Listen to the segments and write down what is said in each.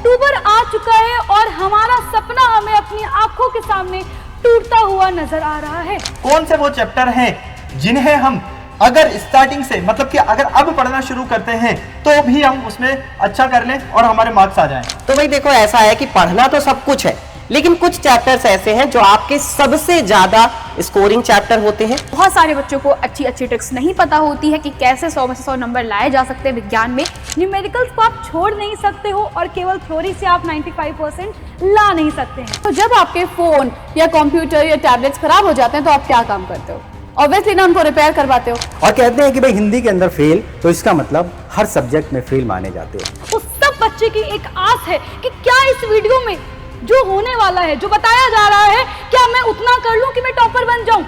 अक्टूबर आ चुका है और हमारा सपना हमें अपनी आंखों के सामने टूटता हुआ नजर आ रहा है। कौन से वो चैप्टर हैं जिन्हें हम अगर स्टार्टिंग से मतलब कि अगर अब पढ़ना शुरू करते हैं तो भी हम उसमें अच्छा कर लें और हमारे मार्क्स आ जाएं। तो भाई देखो, ऐसा है कि पढ़ना तो सब कुछ है, लेकिन कुछ चैप्टर्स ऐसे हैं जो आपके सबसे ज्यादा स्कोरिंग चैप्टर होते हैं। बहुत सारे बच्चों को अच्छी अच्छी ट्रिक्स नहीं पता होती है कि कैसे 100 में से 100 नंबर लाए जा सकते हैं विज्ञान में। न्यूमेरिकल्स को आप छोड़ नहीं सकते हो और केवल थ्योरी से आप 95% ला नहीं सकते हैं। तो जब आपके फोन या कंप्यूटर या टैबलेट्स खराब हो जाते हैं तो आप क्या काम करते हो? ऑब्वियसली ना उनको रिपेयर करवाते हो। और कहते हैं कि भाई हिंदी के अंदर फेल, तो इसका मतलब हर सब्जेक्ट में फेल माने जाते हैं। उस सब बच्चे की एक आस है कि क्या इस वीडियो में जो होने वाला है, जो बताया जा रहा है, क्या मैं उतना कर लूं कि मैं टॉपर बन जाऊं।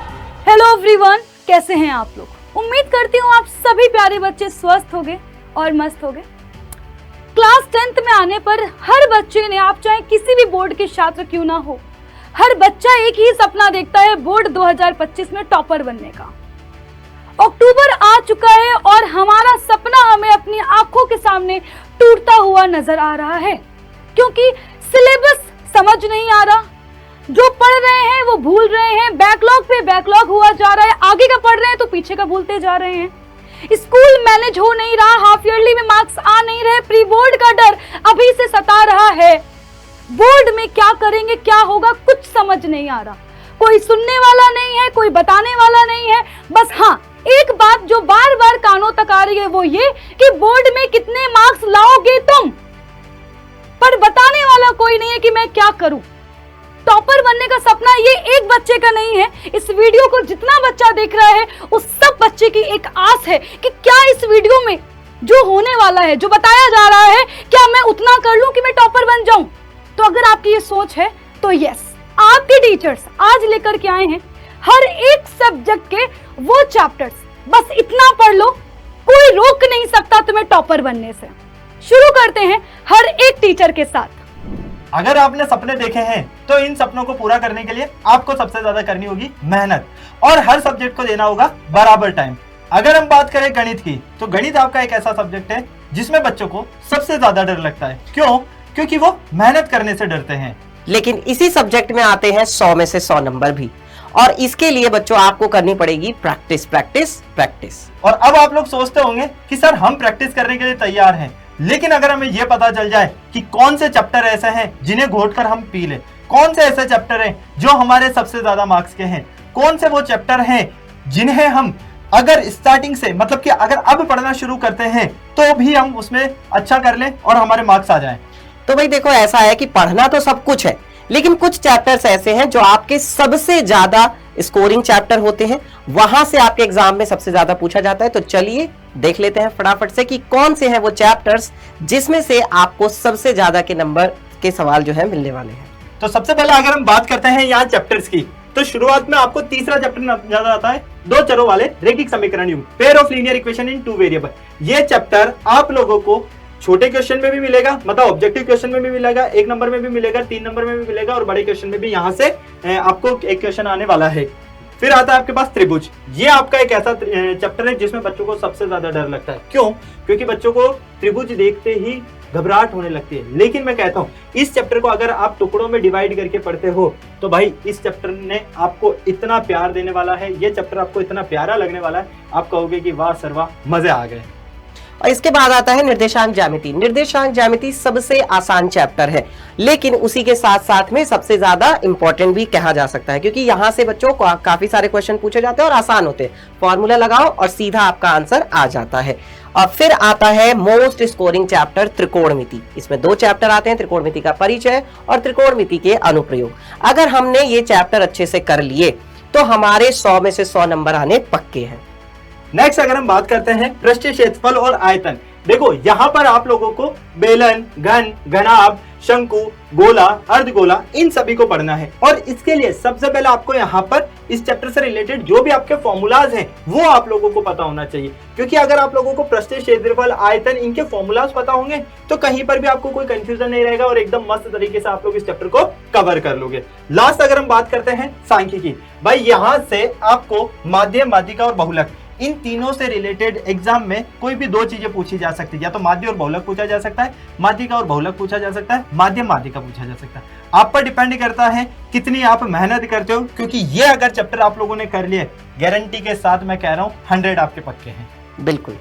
हेलो एवरीवन, कैसे हैं आप लोग? उम्मीद करती हूँ आप सभी प्यारे बच्चे स्वस्थ होंगे और मस्त होंगे। क्लास 10th में आने पर हर बच्चे ने, आप चाहे किसी भी बोर्ड के छात्र क्यों ना हो, हर बच्चा एक ही सपना देखता है, बोर्ड 2025 में टॉपर बनने का। अक्टूबर आ चुका है और हमारा सपना हमें अपनी आंखों के सामने टूटता हुआ नजर आ रहा है, क्योंकि सिलेबस समझ नहीं आ रहा, जो पढ़ रहे हैं वो भूल रहे हैं, बैकलॉग पे बैकलॉग हुआ जा रहा है, आगे का पढ़ रहे हैं तो पीछे का भूलते जा रहे हैं, स्कूल मैनेज हो नहीं रहा, हाफ ईयरली में मार्क्स आ नहीं रहे, प्री बोर्ड का डर अभी से सता रहा है, बोर्ड में क्या करेंगे, क्या होगा, कुछ समझ नहीं आ रहा, कोई सुनने वाला नहीं है, कोई बताने वाला नहीं है। बस हाँ, एक बात जो बार बार कानों तक आ रही है वो ये कि बोर्ड में कितने मार्क्स लाओगे तुम, पर बताने वाला कोई नहीं है कि मैं क्या करूं। टॉपर बनने का सपना ये एक बच्चे का नहीं है, इस वीडियो को जितना बच्चा देख रहा है उस सब बच्चे की एक आस है कि क्या इस वीडियो में जो होने वाला है, जो बताया जा रहा है, क्या मैं उतना कर लूं कि मैं टॉपर बन जाऊं। तो अगर आपकी ये सोच है तो यस, आपके टीचर्स आज लेकर के आए हैं हर एक सब्जेक्ट के वो चैप्टर्स, बस इतना पढ़ लो, कोई रोक नहीं सकता तुम्हें टॉपर बनने से। शुरू करते हैं हर एक टीचर के साथ। अगर आपने सपने देखे हैं तो इन सपनों को पूरा करने के लिए आपको सबसे ज्यादा करनी होगी मेहनत और हर सब्जेक्ट को देना होगा बराबर टाइम। अगर हम बात करें गणित की, तो गणित आपका एक ऐसा सब्जेक्ट है जिसमें बच्चों को सबसे ज्यादा डर लगता है। क्यों? क्योंकि वो मेहनत करने से डरते हैं। लेकिन इसी सब्जेक्ट में आते हैं 100 में से 100 नंबर भी, और इसके लिए बच्चों आपको करनी पड़ेगी प्रैक्टिस प्रैक्टिस प्रैक्टिस। और अब आप लोग सोचते होंगे कि सर हम प्रैक्टिस करने के लिए तैयार हैं, लेकिन अगर हमें यह पता चल जाए कि कौन से चैप्टर ऐसे हैं जिन्हें घोटकर हम पी लें, कौन से ऐसे चैप्टर हैं जो हमारे सबसे ज्यादा मार्क्स के हैं, कौन से वो चैप्टर हैं जिन्हें हम अगर स्टार्टिंग से मतलब कि अगर अब पढ़ना शुरू करते हैं तो भी हम उसमें अच्छा कर लें और हमारे मार्क्स आ जाएं। तो भाई देखो, ऐसा है कि पढ़ना तो सब कुछ है, लेकिन कुछ चैप्टर्स ऐसे हैं जो आपके सबसे ज्यादा स्कोरिंग चैप्टर होते हैं, वहां से आपके एग्जाम में सबसे ज्यादा पूछा जाता है। तो चलिए देख लेते हैं फटाफट से कि कौन से हैं वो चैप्टर्स जिसमें से आपको सबसे ज्यादा के नंबर के सवाल जो है मिलने वाले हैं। तो सबसे पहले अगर हम बात करते हैं यहाँ चैप्टर्स की, तो शुरुआत में आपको तीसरा चैप्टर नजर आता है, दो चरों वाले रैखिक समीकरण युग्म, pair of linear equation in two variable. ये चैप्टर आप लोगों को छोटे क्वेश्चन में भी मिलेगा, मतलब ऑब्जेक्टिव क्वेश्चन में भी मिलेगा, 1 नंबर में भी मिलेगा, 3 नंबर में भी मिलेगा, और बड़े क्वेश्चन में भी यहाँ से आपको एक क्वेश्चन आने वाला है। फिर आता है आपके पास त्रिभुज। ये आपका एक ऐसा चैप्टर है जिसमें बच्चों को सबसे ज्यादा डर लगता है। क्यों? क्योंकि बच्चों को त्रिभुज देखते ही घबराहट होने लगती है। लेकिन मैं कहता हूँ इस चैप्टर को अगर आप टुकड़ों में डिवाइड करके पढ़ते हो तो भाई इस चैप्टर ने आपको इतना प्यार देने वाला है, ये चैप्टर आपको इतना प्यारा लगने वाला है, आप कहोगे कि वाह सर वाह, मजे आ गए। और इसके बाद आता है निर्देशांक ज्यामिति। निर्देशांक ज्यामिति सबसे आसान चैप्टर है, लेकिन उसी के साथ साथ में सबसे ज्यादा इंपॉर्टेंट भी कहा जा सकता है, क्योंकि यहाँ से बच्चों को काफी सारे क्वेश्चन पूछे जाते हैं और आसान होते हैं। फॉर्मूला लगाओ और सीधा आपका आंसर आ जाता है। और फिर आता है मोस्ट स्कोरिंग चैप्टर त्रिकोणमिति। इसमें 2 चैप्टर आते हैं, त्रिकोणमिति का परिचय और त्रिकोणमिति के अनुप्रयोग। अगर हमने ये चैप्टर अच्छे से कर लिए तो हमारे 100 में से 100 नंबर आने पक्के हैं। नेक्स्ट अगर हम बात करते हैं पृष्ठीय क्षेत्रफल और आयतन, देखो यहाँ पर आप लोगों को बेलन, घन, घनाभ, शंकु, गोला, अर्धगोला, इन सभी को पढ़ना है। और इसके लिए सबसे पहले आपको यहाँ पर इस चैप्टर से रिलेटेड जो भी आपके फॉर्मूलाज हैं वो आप लोगों को पता होना चाहिए, क्योंकि अगर आप लोगों को पृष्ठीय क्षेत्रफल, आयतन, इनके फॉर्मूलाज पता होंगे तो कहीं पर भी आपको कोई कंफ्यूजन नहीं रहेगा और एकदम मस्त तरीके से आप लोग इस चैप्टर को कवर कर लोगे। लास्ट अगर हम बात करते हैं सांख्यिकी, भाई यहाँ से आपको माध्यम, माध्यिका और बहुलक इन तीनों से रिलेटेड एग्जाम में कोई भी दो चीजें पूछी जा सकती है, या तो माध्य और बहुलक पूछा जा सकता है, माध्यिका और बहुलक पूछा जा सकता है, माध्यम माध्यिका पूछा जा सकता है। आप पर डिपेंड करता है कितनी आप मेहनत करते हो, क्योंकि ये अगर चैप्टर आप लोगों ने कर लिए, गारंटी के साथ मैं कह रहा हूँ 100 आपके पक्के हैं। बिल्कुल।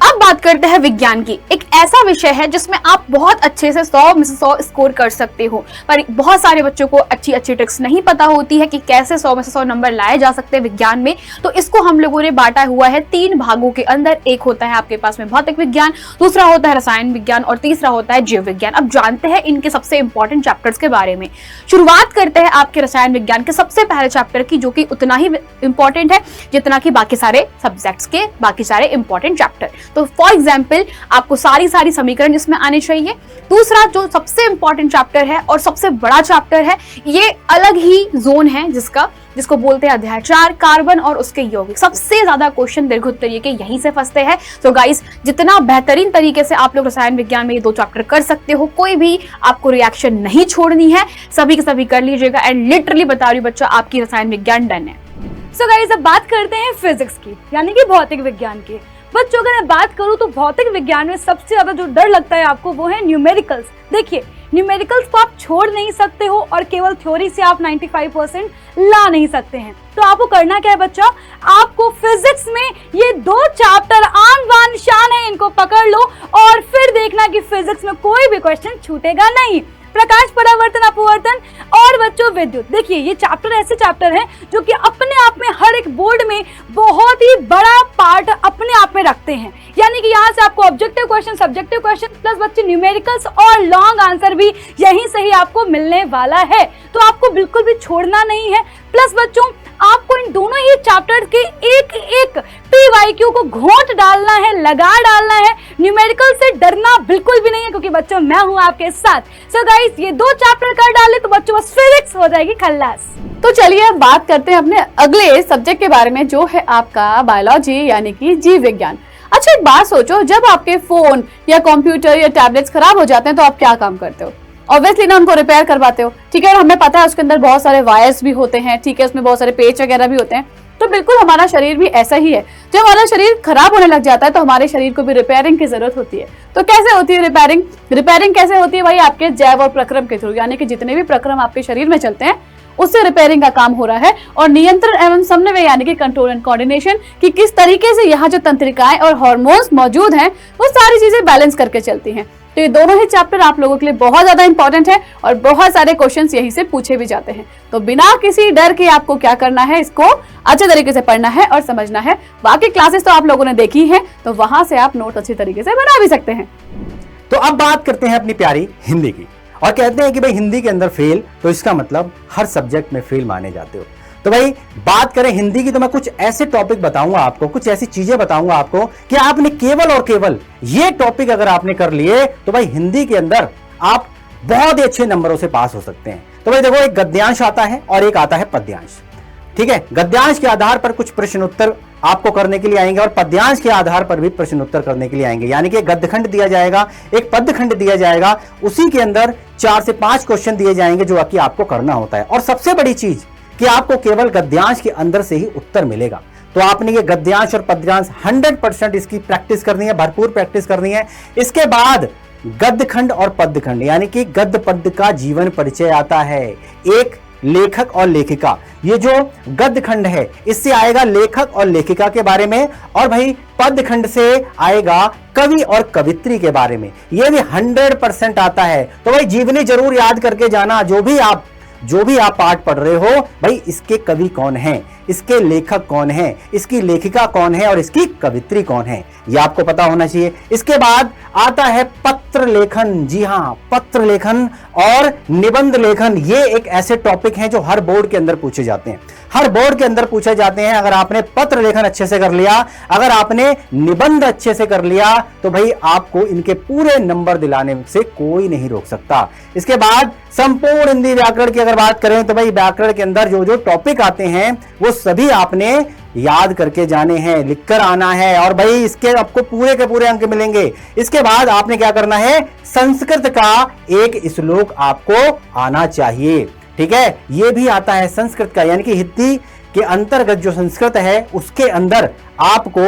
अब बात करते हैं विज्ञान की। एक ऐसा विषय है जिसमें आप बहुत अच्छे से 100 में से 100 स्कोर कर सकते हो, पर बहुत सारे बच्चों को अच्छी अच्छी ट्रिक्स नहीं पता होती है कि कैसे 100 में से 100 नंबर लाए जा सकते हैं विज्ञान में। तो इसको हम लोगों ने बांटा हुआ है 3 भागों के अंदर। एक होता है आपके पास में भौतिक विज्ञान, दूसरा होता है रसायन विज्ञान और तीसरा होता है जीव विज्ञान। अब जानते हैं इनके सबसे इंपॉर्टेंट चैप्टर्स के बारे में। शुरुआत करते हैं आपके रसायन विज्ञान के सबसे पहले चैप्टर की, जो कि उतना ही इंपॉर्टेंट है जितना कि बाकी सारे सब्जेक्ट्स के बाकी सारे इंपॉर्टेंट चैप्टर। तो फॉर एग्जाम्पल आपको सारी समीकरण इसमें आने चाहिए। दूसरा जो सबसे इंपॉर्टेंट चैप्टर है और सबसे बड़ा चैप्टर है, ये अलग ही जोन है जिसको बोलते हैं अध्याय 4 कार्बन और उसके यौगिक। सबसे ज्यादा क्वेश्चन दीर्घोत्तरीय के यहीं से फंसते हैं। तो गाइस, जितना बेहतरीन तरीके से आप लोग रसायन विज्ञान में ये 2 चैप्टर कर सकते हो, कोई भी आपको रिएक्शन नहीं छोड़नी है, सभी के सभी कर लीजिएगा। एंड लिटरली बता रही हूँ बच्चा, आपकी रसायन विज्ञान डन है। सो गाइस, अब बात करते हैं फिजिक्स की, यानी कि भौतिक विज्ञान की। बच्चों, अगर मैं बात करूं तो भौतिक विज्ञान में सबसे ज्यादा जो डर लगता है आपको वो है न्यूमेरिकल्स। देखिए, न्यूमेरिकल्स को आप छोड़ नहीं सकते हो और केवल थ्योरी से आप 95% ला नहीं सकते हैं। तो आपको करना क्या है बच्चा, आपको फिजिक्स में ये 2 चैप्टर आन बान शान है, इनको पकड़ लो और फिर देखना कि फिजिक्स में कोई भी क्वेश्चन छूटेगा नहीं। प्रकाश, परावर्तन, अपवर्तन और बच्चों विद्युत। देखिए, ये चैप्टर ऐसे चैप्टर हैं जो कि अपने आप में हर एक बोर्ड में बहुत ही बड़ा पार्ट अपने आप में रखते हैं। यानी कि यहाँ से आपको objective question, subjective question plus बच्चे न्यूमेरिकल्स और लॉन्ग आंसर भी यहीं से ही आपको मिलने वाला है। तो आपको बिल्कुल भी छोड़ना नहीं है। प्लस बच्चों, आपको इन दोनों ही चैप्टर के एक PYQ को घोंट डालना है, लगा डालना है। न्यूमेरिकल से डरना बिल्कुल भी नहीं है, क्योंकि बच्चों मैं हूं आपके साथ। सो गाइस, ये 2 चैप्टर कर डाले तो बच्चों बस फिजिक्स हो जाएगी खल्लास। तो चलिए अब बात करते हैं अपने अगले सब्जेक्ट के बारे में, जो है आपका बायोलॉजी यानी कि जीव विज्ञान। अच्छा, एक बात सोचो, जब आपके फोन या कंप्यूटर या टैबलेट्स खराब हो जाते हैं तो आप क्या काम करते हो? ऑब्वियसली ना उनको रिपेयर करवाते हो, ठीक है। और हमें पता है उसके अंदर बहुत सारे वायर्स भी होते हैं, ठीक है, उसमें बहुत सारे पेच वगैरह भी होते हैं। तो बिल्कुल हमारा शरीर भी ऐसा ही है। जब हमारा शरीर खराब होने लग जाता है तो हमारे शरीर को भी रिपेयरिंग की जरूरत होती है। तो कैसे होती है रिपेयरिंग कैसे होती है भाई? आपके जैव और प्रक्रम के थ्रू, यानी कि जितने भी प्रक्रम आपके शरीर में चलते हैं उससे रिपेयरिंग का काम हो रहा है। और नियंत्रण एवं समन्वय यानी कि कंट्रोल एंड कोऑर्डिनेशन, कि किस तरीके से यहाँ जो तंत्रिकाएं और हार्मोन्स मौजूद हैं वो सारी चीजें बैलेंस करके चलती हैं। तो ये दोनों ही चैप्टर आप लोगों के लिए बहुत ज्यादा इंपॉर्टेंट है और बहुत सारे क्वेश्चंस यहीं से पूछे भी जाते हैं। तो बिना किसी डर के आपको क्या करना है, इसको अच्छे तरीके से पढ़ना है और समझना है। बाकी क्लासेस तो आप लोगों ने देखी है, तो वहां से आप नोट अच्छी तरीके से बना भी सकते हैं। तो अब बात करते हैं अपनी प्यारी हिंदी की, और कहते हैं कि भाई हिंदी के अंदर फेल तो इसका मतलब हर सब्जेक्ट में फेल माने जाते हो। तो भाई बात करें हिंदी की, तो मैं कुछ ऐसे टॉपिक बताऊंगा आपको, कुछ ऐसी चीजें बताऊंगा आपको कि आपने केवल और केवल ये टॉपिक अगर आपने कर लिए तो भाई हिंदी के अंदर आप बहुत ही अच्छे नंबरों से पास हो सकते हैं। तो भाई देखो, एक गद्यांश आता है और एक आता है पद्यांश, ठीक है। गद्यांश के आधार पर कुछ प्रश्न उत्तर आपको करने के लिए आएंगे और पद्यांश के आधार पर भी प्रश्न उत्तर करने के लिए आएंगे। यानी कि एक गद्यखंड दिया जाएगा, एक पद्यखंड दिया जाएगा, उसी के अंदर 4 से 5 क्वेश्चन दिए जाएंगे जो कि आपको करना होता है। और सबसे बड़ी चीज कि आपको केवल गद्यांश के अंदर से ही उत्तर मिलेगा। तो आपने ये गद्यांश और पद्यांश 100% इसकी प्रैक्टिस करनी है, भरपूर प्रैक्टिस करनी है। इसके बाद गद्यखंड और पद्यखंड यानी कि गद्य पद्य का जीवन परिचय आता है, एक लेखक और लेखिका। ये जो गद्य खंड है इससे आएगा लेखक और लेखिका के बारे में, और भाई पद्य खंड से आएगा कवि और कवित्री के बारे में। ये भी 100% आता है। तो भाई जीवनी जरूर याद करके जाना, जो भी आप पाठ पढ़ रहे हो, भाई इसके कवि कौन हैं, इसके लेखक कौन हैं, इसकी लेखिका कौन है और इसकी कवित्री कौन है, ये आपको पता होना चाहिए। इसके बाद आता है पत्र लेखन। जी हाँ, पत्र लेखन और निबंध लेखन, ये एक ऐसे टॉपिक हैं जो हर बोर्ड के अंदर पूछे जाते हैं, हर बोर्ड के अंदर पूछे जाते हैं। अगर आपने पत्र लेखन अच्छे से कर लिया, अगर आपने निबंध अच्छे से कर लिया, तो भाई आपको इनके पूरे नंबर दिलाने से कोई नहीं रोक सकता। इसके बाद संपूर्ण हिंदी व्याकरण की अगर बात करें तो भाई व्याकरण के अंदर जो जो टॉपिक आते हैं वो सभी आपने याद करके जाने हैं, लिखकर आना है, और भाई इसके आपको पूरे के पूरे अंक मिलेंगे। इसके बाद आपने क्या करना है, संस्कृत का एक श्लोक आपको आना चाहिए, ठीक है। ये भी आता है संस्कृत का, यानी कि हिंदी के अंतर्गत जो संस्कृत है उसके अंदर आपको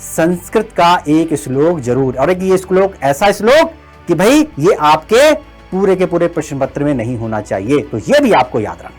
संस्कृत का एक श्लोक जरूर, और एक ये श्लोक ऐसा श्लोक कि भाई ये आपके पूरे के पूरे प्रश्न पत्र में नहीं होना चाहिए, तो ये भी आपको याद रखना।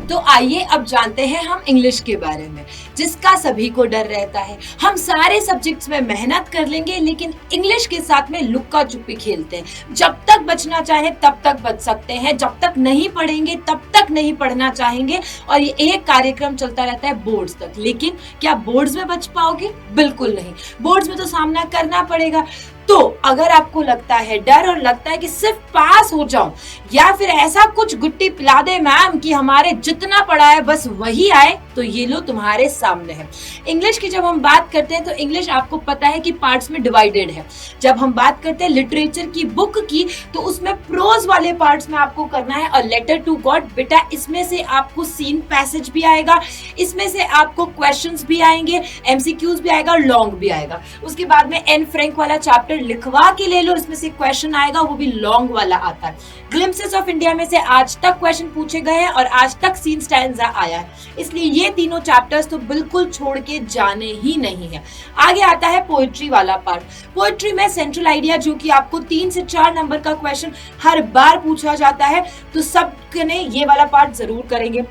तो आइए अब जानते हैं हम इंग्लिश के बारे में, जिसका सभी को डर रहता है। हम सारे सब्जेक्ट्स में मेहनत कर लेंगे, लेकिन इंग्लिश के साथ में लुक्का छुपी खेलते हैं। जब तक बचना चाहे तब तक बच सकते हैं, जब तक नहीं पढ़ेंगे तब तक नहीं पढ़ना चाहेंगे, और ये एक कार्यक्रम चलता रहता है बोर्ड्स तक। लेकिन क्या बोर्ड्स में बच पाओगे? बिल्कुल नहीं, बोर्ड्स में तो सामना करना पड़ेगा। तो अगर आपको लगता है डर और लगता है कि सिर्फ पास हो जाऊं, या फिर ऐसा कुछ गुट्टी पिला दे मैम कि हमारे जितना पढ़ा है बस वही आए, तो ये लो तुम्हारे सामने है। इंग्लिश की जब हम बात करते हैं तो इंग्लिश आपको पता है कि पार्ट्स में डिवाइडेड है। जब हम बात करते हैं लिटरेचर की बुक की, तो उसमें प्रोज वाले पार्ट्स में आपको करना है और लेटर टू गॉड। बेटा इसमें से आपको सीन पैसेज भी आएगा, इसमें से आपको क्वेश्चंस भी आएंगे, एमसीक्यूज भी आएगा और लॉन्ग भी आएगा। उसके बाद में एन फ्रैंक वाला चैप्टर लिखवा के ले लो, इसमें से क्वेश्चन आएगा, वो भी लॉन्ग वाला आता है। ग्लिम्पसेस ऑफ इंडिया में से आज तक क्वेश्चन पूछे गए हैं और आज तक सीन स्टैंजा आया है, इसलिए ये तीनों चैप्टर्स तो बिल्कुल छोड़ के जाने ही नहीं है। आगे आता है पोएट्री वाला पार्ट। पोएट्री में सेंट्रल आइडिया, जो कि आपको 3 से 4 नंबर का क्वेश्चन हर बार पूछा जाता है, तो सबने ये वाला पार्ट जरूर करेंगे।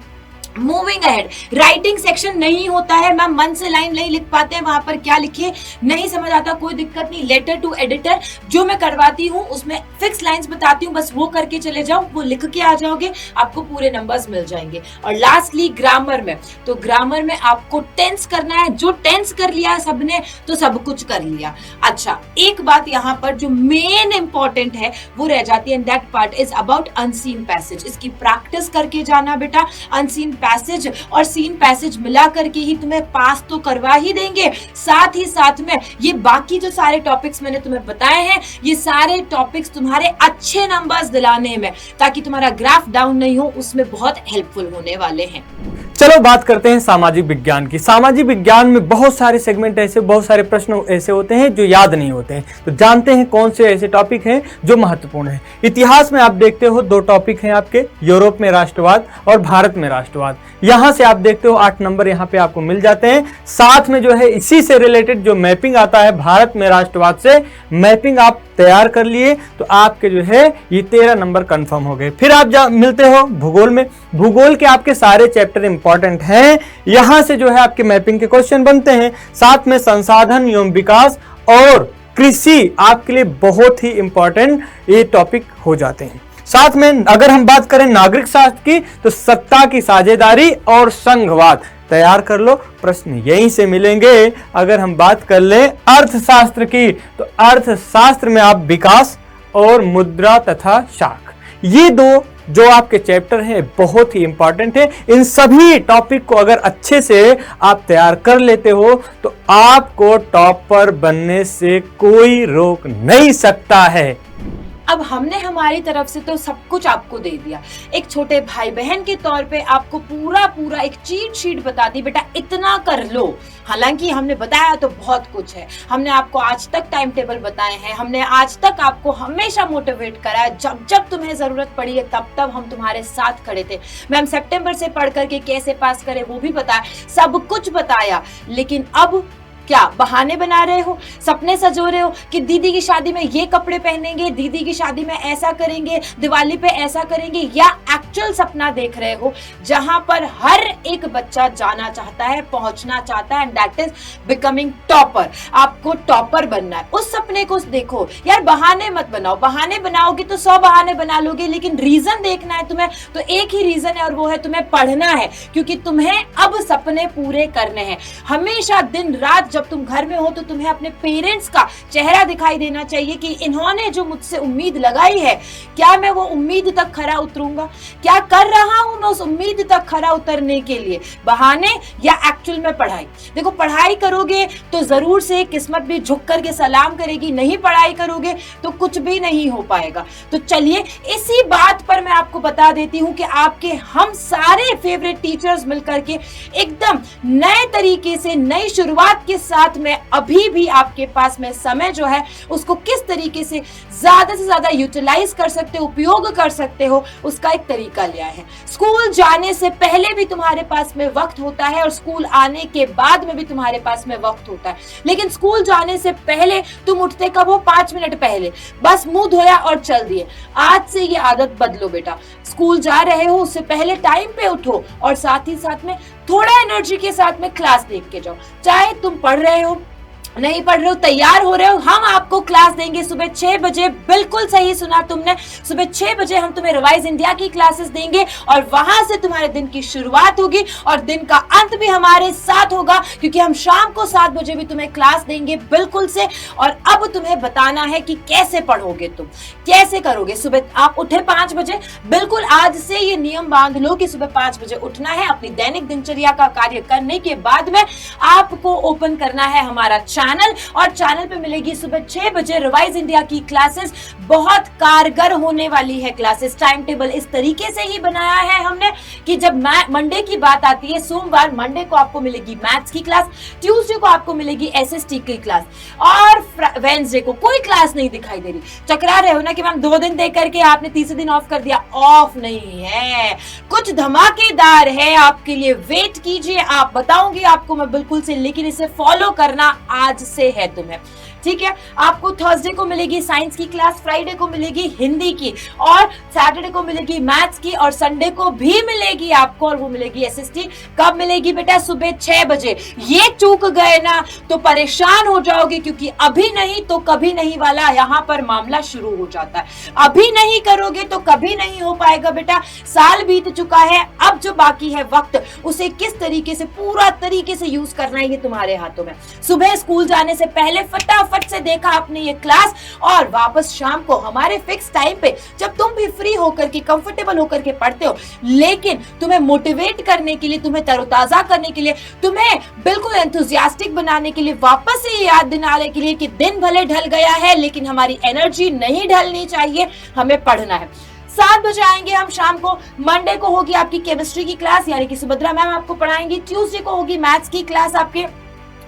मूविंग अहेड, राइटिंग सेक्शन नहीं होता है, मैम मन से लाइन नहीं लिख पाते हैं, वहां पर क्या लिखिए नहीं समझ आता, कोई दिक्कत नहीं। लेटर टू एडिटर जो मैं करवाती हूँ उसमें फिक्स लाइंस बताती हूँ, बस वो करके चले जाओ, वो लिख के आ जाओगे, आपको पूरे नंबर्स मिल जाएंगे। और लास्टली ग्रामर में, तो ग्रामर में आपको टेंस करना है। जो टेंस कर लिया सबने तो सब कुछ कर लिया। अच्छा, एक बात यहाँ पर जो मेन इंपॉर्टेंट है वो रह जाती है, and that part is about unseen passage. इसकी प्रैक्टिस करके जाना बेटा। अनसीन पैसेज और सीन पैसेज मिला करके ही तुम्हें पास तो करवा ही देंगे, साथ ही साथ में ये बाकी जो सारे टॉपिक्स मैंने तुम्हें बताए हैं, ये सारे टॉपिक्स तुम्हारे अच्छे नंबर्स दिलाने में, ताकि तुम्हारा ग्राफ डाउन नहीं हो, उसमें बहुत हेल्पफुल होने वाले हैं। चलो बात करते हैं सामाजिक विज्ञान की। सामाजिक विज्ञान में बहुत सारे सेगमेंट ऐसे, बहुत सारे प्रश्न ऐसे होते हैं जो याद नहीं होते हैं। तो जानते हैं कौन से ऐसे टॉपिक हैं जो महत्वपूर्ण हैं। इतिहास में आप देखते हो 2 टॉपिक हैं आपके, यूरोप में राष्ट्रवाद और भारत में राष्ट्रवाद। यहां से आप देखते हो 8 नंबर यहां पे आपको मिल जाते हैं। साथ में जो है इसी से रिलेटेड जो मैपिंग आता है भारत में राष्ट्रवाद से, मैपिंग आप तैयार कर लिए तो आपके जो है ये 13 नंबर कंफर्म हो गए। फिर आप मिलते हो भूगोल में। भूगोल के आपके सारे चैप्टर इंपॉर्टेंट हैं, यहां से जो है आपके मैपिंग के क्वेश्चन बनते हैं। साथ में संसाधन एवं विकास और कृषि आपके लिए बहुत ही इंपॉर्टेंट ये टॉपिक हो जाते हैं। साथ में अगर हम बात करें नागरिक शास्त्र की, तो सत्ता की साझेदारी और संघवाद तैयार कर लो, प्रश्न यहीं से मिलेंगे। अगर हम बात कर लें अर्थशास्त्र की, तो अर्थशास्त्र में आप विकास और मुद्रा तथा शाख, ये 2 जो आपके चैप्टर हैं बहुत ही इंपॉर्टेंट है। इन सभी टॉपिक को अगर अच्छे से आप तैयार कर लेते हो तो आपको टॉपर बनने से कोई रोक नहीं सकता है। अब हमने हमारी तरफ से तो सब कुछ आपको दे दिया, एक छोटे भाई बहन के तौर पे आपको पूरा एक चीट शीट बता दी, बेटा इतना कर लो। हालांकि हमने बताया तो बहुत कुछ है, हमने आपको आज तक टाइम टेबल बताए हैं, हमने आज तक आपको हमेशा मोटिवेट करा है, जब जब तुम्हें जरूरत पड़ी है तब तब हम तुम्हारे साथ खड़े थे। मैम सितंबर से पढ़ करके कैसे पास करें वो भी बताया, सब कुछ बताया। लेकिन अब क्या बहाने बना रहे हो, सपने सजो रहे हो कि दीदी की शादी में ये कपड़े पहनेंगे, दीदी की शादी में ऐसा करेंगे, दिवाली पे ऐसा करेंगे, या एक्चुअल सपना देख रहे हो जहां पर हर एक बच्चा जाना चाहता है, पहुंचना चाहता है, and that is becoming topper. आपको टॉपर बनना है, उस सपने को देखो यार। बहाने मत बनाओ, बहाने बनाओगे तो 100 बहाने बना लोगे, लेकिन रीजन देखना है तुम्हें तो एक ही रीजन है और वो है तुम्हें पढ़ना है, क्योंकि तुम्हें अब सपने पूरे करने हैं। हमेशा दिन रात जब तुम घर में हो तो तुम्हें अपने पेरेंट्स का चेहरा दिखाई देना चाहिए कि इन्होंने जो मुझसे उम्मीद लगाई है, क्या मैं वो उम्मीद तक खरा उतरूंगा, क्या कर रहा हूं मैं उस उम्मीद तक खरा उतरने के लिए। बहाने या एक्चुअल में पढ़ाई। देखो पढ़ाई करोगे तो जरूर से किस्मत भी झुक करके सलाम करेगी, नहीं पढ़ाई करोगे तो कुछ भी नहीं हो पाएगा। तो चलिए इसी बात पर मैं आपको बता देती हूं कि आपके हम सारे फेवरेट टीचर्स मिलकर के एकदम नए तरीके से, नई शुरुआत के साथ में अभी भी आपके पास में समय जो है उसको किस तरीके से ज्यादा यूटिलाइज कर सकते हो, उपयोग कर सकते हो, उसका एक तरीका लिया है। स्कूल जाने से पहले भी तुम्हारे पास में वक्त होता है और स्कूल आने के बाद में भी तुम्हारे पास में वक्त होता है, लेकिन स्कूल जाने से पहले तुम उठते कब हो? 5 मिनट पहले, बस मुंह धोया और चल दिए। आज से ये आदत बदलो बेटा। स्कूल जा रहे हो उससे पहले टाइम पे उठो और साथ ही साथ में थोड़ा एनर्जी के साथ में क्लास देख के जाओ। चाहे तुम पढ़ रहे हो, नहीं पढ़ रहे हो, तैयार हो रहे हो, हम आपको क्लास देंगे सुबह 6 बजे। बिल्कुल सही सुना तुमने, सुबह 6 बजे हम तुम्हें रिवाइज इंडिया की क्लासेस देंगे और वहां से तुम्हारे दिन की शुरुआत होगी और दिन का अंत भी हमारे साथ होगा, क्योंकि हम शाम को 7 बजे भी तुम्हें क्लास देंगे बिल्कुल से। और अब तुम्हें बताना है कि कैसे पढ़ोगे, तुम कैसे करोगे। सुबह आप उठे 5 बजे, बिल्कुल आज से ये नियम बांध लो कि सुबह 5 बजे उठना है। अपनी दैनिक दिनचर्या का कार्य करने के बाद में आपको ओपन करना है हमारा चैनल और चैनल पे मिलेगी सुबह 6 बजे रिवाइज इंडिया की क्लासेस। बहुत कारगर होने वाली है क्लासेस। टाइम टेबल इस तरीके से ही बनाया है हमने कि जब मंडे की बात आती है, सोमवार मंडे को आपको मिलेगी मैथ्स की क्लास, ट्यूसडे को आपको मिलेगी एसएसटी की क्लास और वेडनेसडे को कोई क्लास नहीं दिखाई दे रही। चकरा रहे हो ना कि मैम 2 दिन दे करके आपने तीसरे दिन ऑफ कर दिया। ऑफ नहीं है, कुछ धमाकेदार है आपके लिए, वेट कीजिए, आप बताऊंगी आपको मैं बिल्कुल से, लेकिन इसे फॉलो करना आज से है तुम्हें, ठीक है। आपको थर्सडे को मिलेगी साइंस की क्लास, फ्राइडे को मिलेगी हिंदी की और सैटरडे को मिलेगी मैथ्स की और संडे को भी मिलेगी आपको, और वो मिलेगी एसएसटी। कब मिलेगी बेटा? सुबह 6 बजे। ये चूक गए ना तो परेशान हो जाओगे, क्योंकि अभी नहीं तो कभी नहीं वाला यहाँ पर मामला शुरू हो जाता है। अभी नहीं करोगे तो कभी नहीं हो पाएगा बेटा। साल बीत चुका है, अब जो बाकी है वक्त उसे किस तरीके से पूरा तरीके से यूज करना है ये तुम्हारे हाथों में। सुबह स्कूल जाने से पहले फटाफट से देखा आपने ये क्लास और वापस शाम को हमारे फिक्स टाइम पे, जब तुम भी फ्री होकर के कंफर्टेबल होकर के पढ़ते हो, लेकिन तुम्हें मोटिवेट करने के लिए, तुम्हें तरोताजा करने के लिए, तुम्हें बिल्कुल एंथुसियास्टिक बनाने के लिए, वापस से याद दिलाने के लिए कि दिन भले ढल गया है लेकिन हमारी एनर्जी नहीं ढलनी चाहिए, हमें पढ़ना है। 7 बजे आएंगे हम शाम को। मंडे को होगी आपकी केमिस्ट्री की क्लास, यानी कि सुभद्रा मैम आपको पढ़ाएंगी। ट्यूसडे को होगी मैथ्स की क्लास आपके।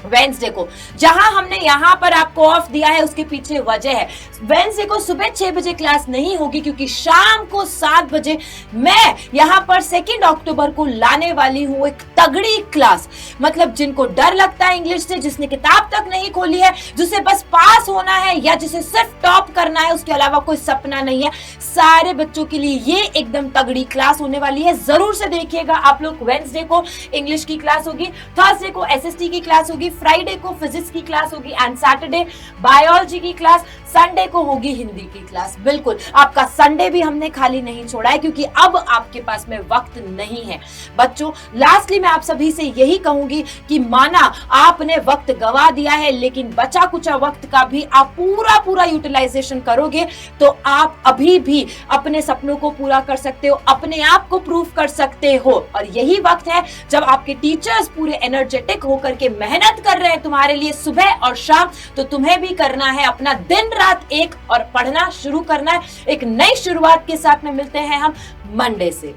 वेडनेसडे को जहां हमने यहां पर आपको ऑफ दिया है उसके पीछे वजह है। वेडनेसडे को सुबह 6 बजे क्लास नहीं होगी क्योंकि शाम को 7 बजे मैं यहां पर 2 अक्टूबर को लाने वाली हूं एक तगड़ी क्लास। मतलब जिनको डर लगता है इंग्लिश से, जिसने किताब तक नहीं खोली है, जिसे बस पास होना है या जिसे सिर्फ टॉप करना है, उसके अलावा कोई सपना नहीं है, सारे बच्चों के लिए ये एकदम तगड़ी क्लास होने वाली है। जरूर से देखिएगा आप लोग। वेडनेसडे को इंग्लिश की क्लास होगी, थर्सडे को एसएसटी की क्लास होगी, फ्राइडे को फिजिक्स की क्लास होगी एंड सैटरडे बायोलॉजी की क्लास, संडे को होगी हिंदी की क्लास। बिल्कुल आपका संडे भी हमने खाली नहीं छोड़ा है क्योंकि अब आपके पास में वक्त नहीं है। बच्चों लास्टली मैं आप सभी से यही कहूंगी कि माना आपने वक्त गवा दिया है, लेकिन बचा कुचा वक्त का भी आप पूरा यूटिलाइजेशन करोगे तो आप अभी भी अपने सपनों को पूरा कर सकते हो, अपने आप को प्रूव कर सकते हो। और यही वक्त है जब आपके टीचर्स पूरे एनर्जेटिक होकर के मेहनत कर रहे हैं तुम्हारे लिए सुबह और शाम, तो तुम्हें भी करना है अपना दिन रात एक और पढ़ना शुरू करना है। एक नई शुरुआत के साथ में मिलते हैं हम मंडे से।